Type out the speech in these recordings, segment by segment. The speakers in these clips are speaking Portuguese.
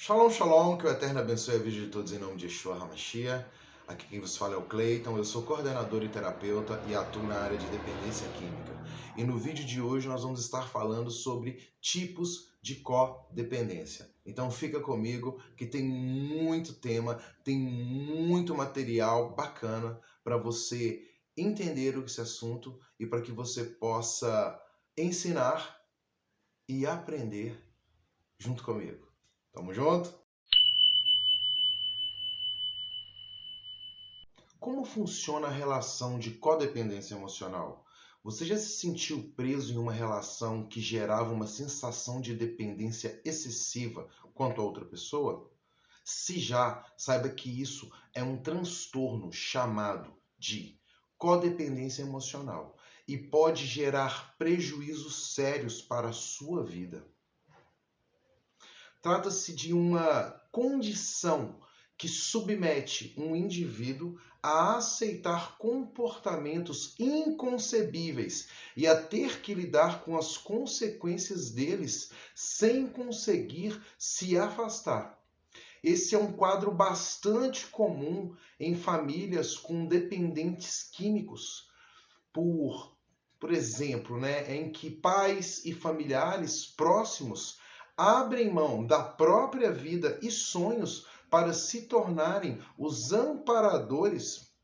Shalom, shalom, que o Eterno abençoe a vida de todos em nome de Yeshua HaMashiach. Aqui quem vos fala é o Cleiton, eu sou coordenador e terapeuta e atuo na área de dependência química. E no vídeo de hoje nós vamos estar falando sobre tipos de codependência. Então fica comigo que tem muito tema, tem muito material bacana para você entender esse assunto e para que você possa ensinar e aprender junto comigo. Tamo junto? Como funciona a relação de codependência emocional? Você já se sentiu preso em uma relação que gerava uma sensação de dependência excessiva quanto a outra pessoa? Se já, saiba que isso é um transtorno chamado de codependência emocional e pode gerar prejuízos sérios para a sua vida. Trata-se de uma condição que submete um indivíduo a aceitar comportamentos inconcebíveis e a ter que lidar com as consequências deles sem conseguir se afastar. Esse é um quadro bastante comum em famílias com dependentes químicos, por exemplo, em que pais e familiares próximos abrem mão da própria vida e sonhos para se tornarem os amparadores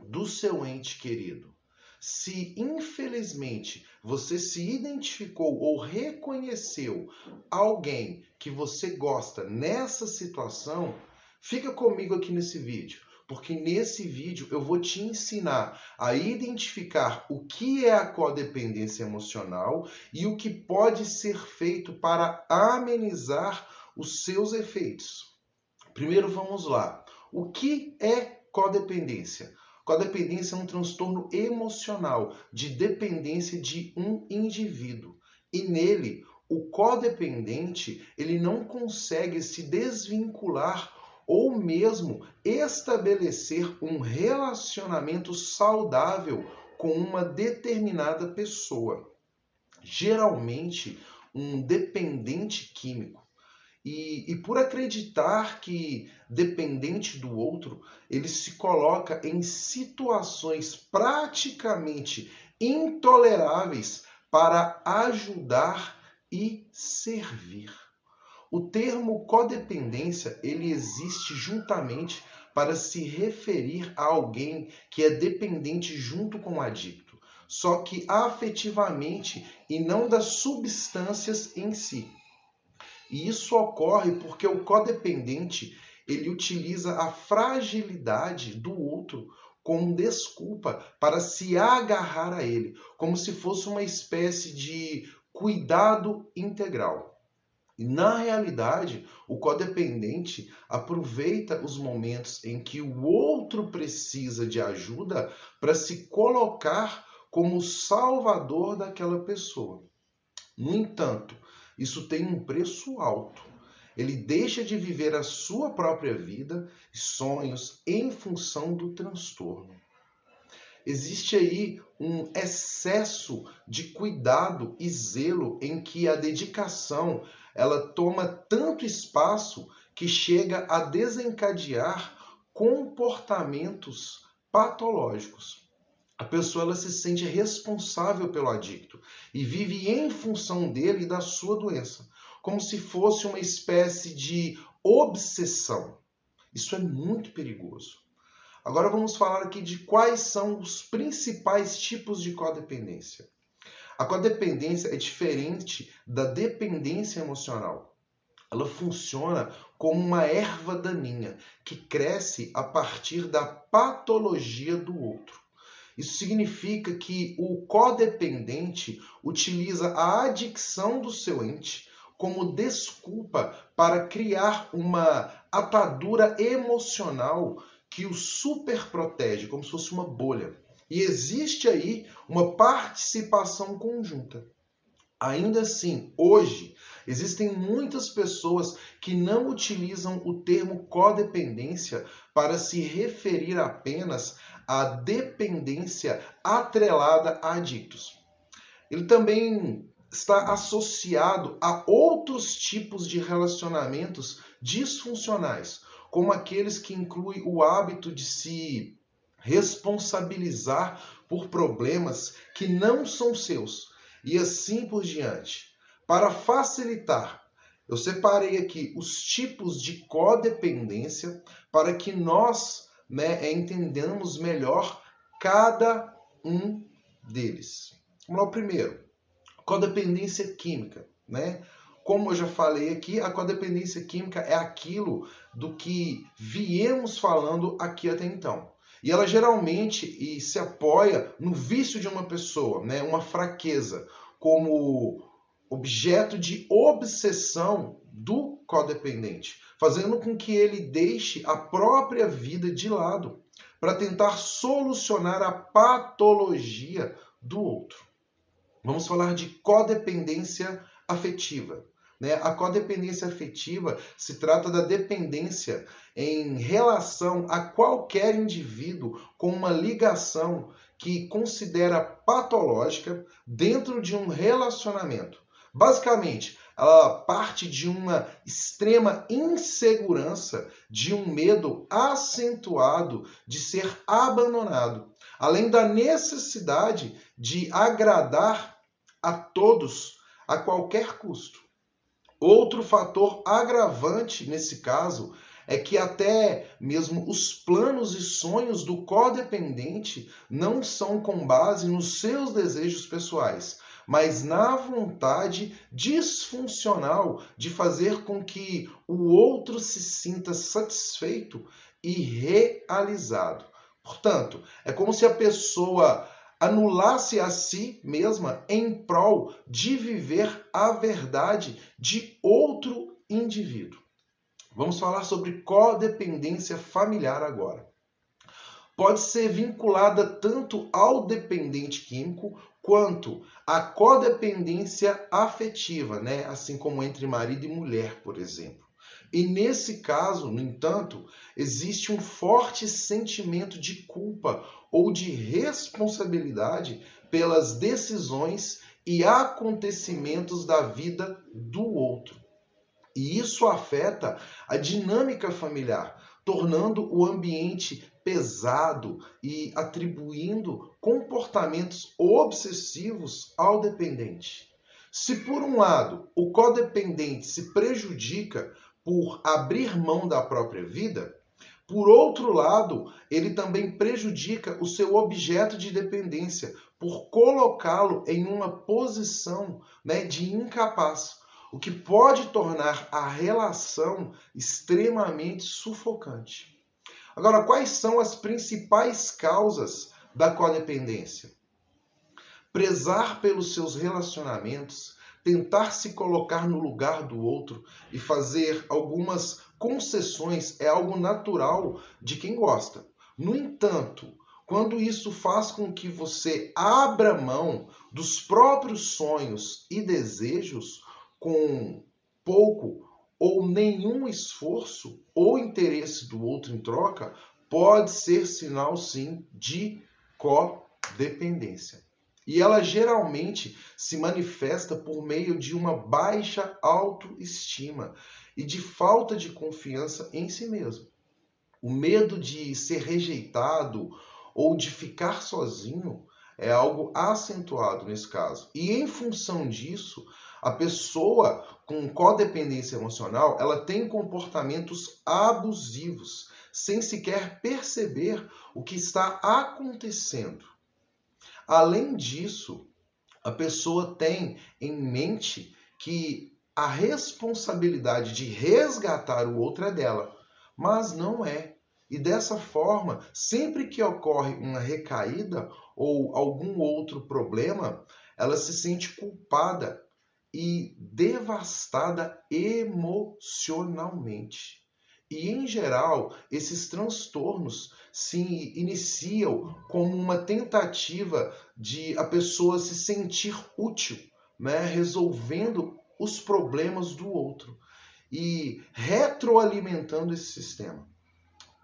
do seu ente querido. Se infelizmente você se identificou ou reconheceu alguém que você gosta nessa situação, fica comigo aqui nesse vídeo, porque nesse vídeo eu vou te ensinar a identificar o que é a codependência emocional e o que pode ser feito para amenizar os seus efeitos. Primeiro vamos lá. O que é codependência? Codependência é um transtorno emocional de dependência de um indivíduo. E nele, o codependente, ele não consegue se desvincular ou mesmo estabelecer um relacionamento saudável com uma determinada pessoa. Geralmente, um dependente químico. E por acreditar que dependente do outro, ele se coloca em situações praticamente intoleráveis para ajudar e servir. O termo codependência, ele existe juntamente para se referir a alguém que é dependente junto com o adicto, só que afetivamente e não das substâncias em si. E isso ocorre porque o codependente, ele utiliza a fragilidade do outro como desculpa para se agarrar a ele, como se fosse uma espécie de cuidado integral. E na realidade, o codependente aproveita os momentos em que o outro precisa de ajuda para se colocar como salvador daquela pessoa. No entanto, isso tem um preço alto. Ele deixa de viver a sua própria vida e sonhos em função do transtorno. Existe aí um excesso de cuidado e zelo em que a dedicação ela toma tanto espaço que chega a desencadear comportamentos patológicos. A pessoa ela se sente responsável pelo adicto e vive em função dele e da sua doença, como se fosse uma espécie de obsessão. Isso é muito perigoso. Agora vamos falar aqui de quais são os principais tipos de codependência. A codependência é diferente da dependência emocional. Ela funciona como uma erva daninha que cresce a partir da patologia do outro. Isso significa que o codependente utiliza a adicção do seu ente como desculpa para criar uma atadura emocional que o superprotege, como se fosse uma bolha. E existe aí uma participação conjunta. Ainda assim, hoje, existem muitas pessoas que não utilizam o termo codependência para se referir apenas à dependência atrelada a adictos. Ele também está associado a outros tipos de relacionamentos disfuncionais, como aqueles que incluem o hábito de se responsabilizar por problemas que não são seus, e assim por diante. Para facilitar, eu separei aqui os tipos de codependência para que nós, entendamos melhor cada um deles. Vamos lá, o primeiro, codependência química, Como eu já falei aqui, a codependência química é aquilo do que viemos falando aqui até então. E ela geralmente se apoia no vício de uma pessoa, uma fraqueza, como objeto de obsessão do codependente, fazendo com que ele deixe a própria vida de lado para tentar solucionar a patologia do outro. Vamos falar de codependência afetiva. A codependência afetiva se trata da dependência em relação a qualquer indivíduo com uma ligação que considera patológica dentro de um relacionamento. Basicamente, ela parte de uma extrema insegurança, de um medo acentuado de ser abandonado, além da necessidade de agradar a todos a qualquer custo. Outro fator agravante nesse caso é que até mesmo os planos e sonhos do codependente não são com base nos seus desejos pessoais, mas na vontade disfuncional de fazer com que o outro se sinta satisfeito e realizado. Portanto, é como se a pessoa anulasse a si mesma em prol de viver a verdade de outro indivíduo. Vamos falar sobre codependência familiar agora. Pode ser vinculada tanto ao dependente químico quanto à codependência afetiva, assim como entre marido e mulher, por exemplo. E nesse caso, no entanto, existe um forte sentimento de culpa ou de responsabilidade pelas decisões e acontecimentos da vida do outro. E isso afeta a dinâmica familiar, tornando o ambiente pesado e atribuindo comportamentos obsessivos ao dependente. Se, por um lado, o codependente se prejudica por abrir mão da própria vida, por outro lado, ele também prejudica o seu objeto de dependência por colocá-lo em uma posição de incapaz, o que pode tornar a relação extremamente sufocante. Agora, quais são as principais causas da codependência? Prezar pelos seus relacionamentos, tentar se colocar no lugar do outro e fazer algumas concessões é algo natural de quem gosta. No entanto, quando isso faz com que você abra mão dos próprios sonhos e desejos com pouco ou nenhum esforço ou interesse do outro em troca, pode ser sinal, sim, de codependência. E ela geralmente se manifesta por meio de uma baixa autoestima e de falta de confiança em si mesmo. O medo de ser rejeitado ou de ficar sozinho é algo acentuado nesse caso. E em função disso, a pessoa com codependência emocional, ela tem comportamentos abusivos, sem sequer perceber o que está acontecendo. Além disso, a pessoa tem em mente que a responsabilidade de resgatar o outro é dela, mas não é. E dessa forma, sempre que ocorre uma recaída ou algum outro problema, ela se sente culpada e devastada emocionalmente. E, em geral, esses transtornos se iniciam como uma tentativa de a pessoa se sentir útil, resolvendo os problemas do outro e retroalimentando esse sistema.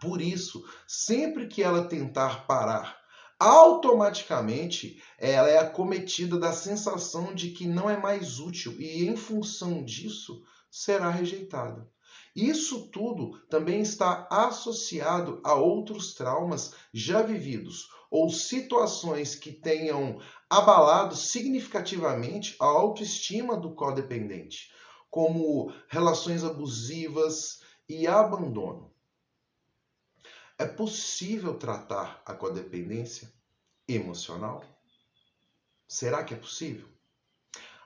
Por isso, sempre que ela tentar parar automaticamente ela é acometida da sensação de que não é mais útil e, em função disso, será rejeitada. Isso tudo também está associado a outros traumas já vividos ou situações que tenham abalado significativamente a autoestima do codependente, como relações abusivas e abandono. É possível tratar a codependência emocional? Será que é possível?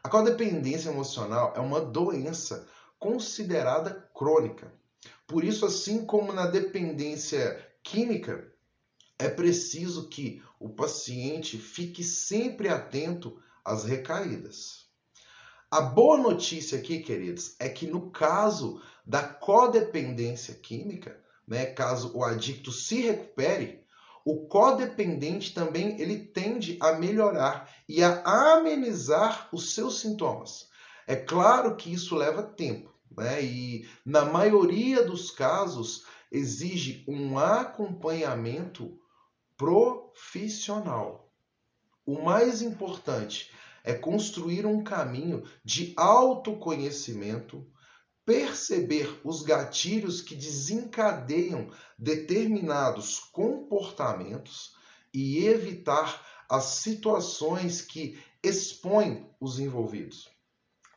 A codependência emocional é uma doença considerada crônica. Por isso, assim como na dependência química, é preciso que o paciente fique sempre atento às recaídas. A boa notícia aqui, queridos, é que no caso da codependência química, né, caso o adicto se recupere, o codependente também ele tende a melhorar e a amenizar os seus sintomas. É claro que isso leva tempo, né? E na maioria dos casos exige um acompanhamento profissional. O mais importante é construir um caminho de autoconhecimento, perceber os gatilhos que desencadeiam determinados comportamentos e evitar as situações que expõem os envolvidos.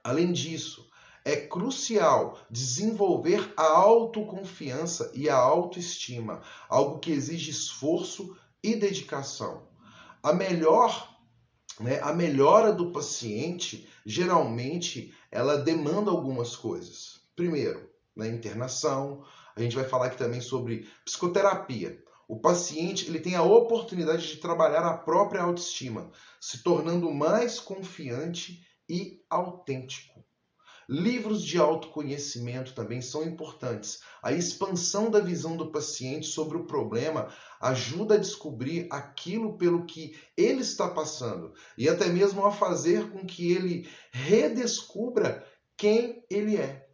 Além disso, é crucial desenvolver a autoconfiança e a autoestima, algo que exige esforço e dedicação. A a melhora do paciente, geralmente, ela demanda algumas coisas. Primeiro, na internação, a gente vai falar aqui também sobre psicoterapia. O paciente ele tem a oportunidade de trabalhar a própria autoestima, se tornando mais confiante e autêntico. Livros de autoconhecimento também são importantes. A expansão da visão do paciente sobre o problema ajuda a descobrir aquilo pelo que ele está passando e até mesmo a fazer com que ele redescubra quem ele é.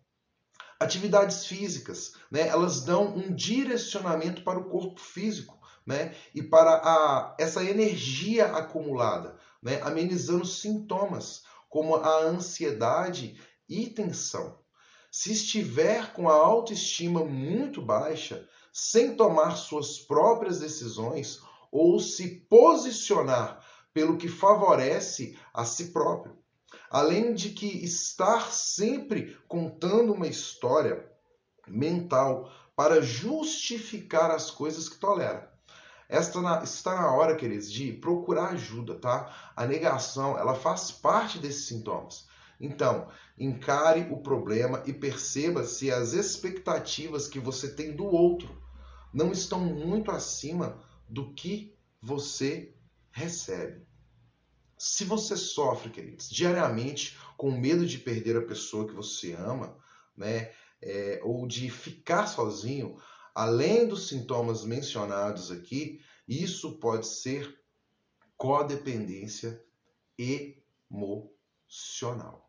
Atividades físicas, né, elas dão um direcionamento para o corpo físico, né, e para essa energia acumulada, né, amenizando sintomas como a ansiedade e tensão. Se estiver com a autoestima muito baixa, sem tomar suas próprias decisões ou se posicionar pelo que favorece a si próprio, além de que estar sempre contando uma história mental para justificar as coisas que tolera. Está na hora, queridos, de procurar ajuda, tá? A negação, ela faz parte desses sintomas. Então, encare o problema e perceba se as expectativas que você tem do outro não estão muito acima do que você recebe. Se você sofre, queridos, diariamente com medo de perder a pessoa que você ama, né, ou de ficar sozinho, além dos sintomas mencionados aqui, isso pode ser codependência emocional.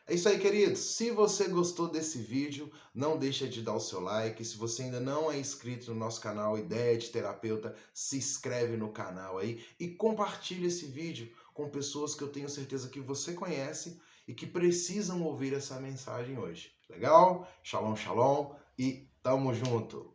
É isso aí, queridos. Se você gostou desse vídeo, não deixa de dar o seu like. Se você ainda não é inscrito no nosso canal Ideia de Terapeuta, se inscreve no canal aí e compartilha esse vídeo com pessoas que eu tenho certeza que você conhece e que precisam ouvir essa mensagem hoje. Legal? Shalom, shalom e tamo junto!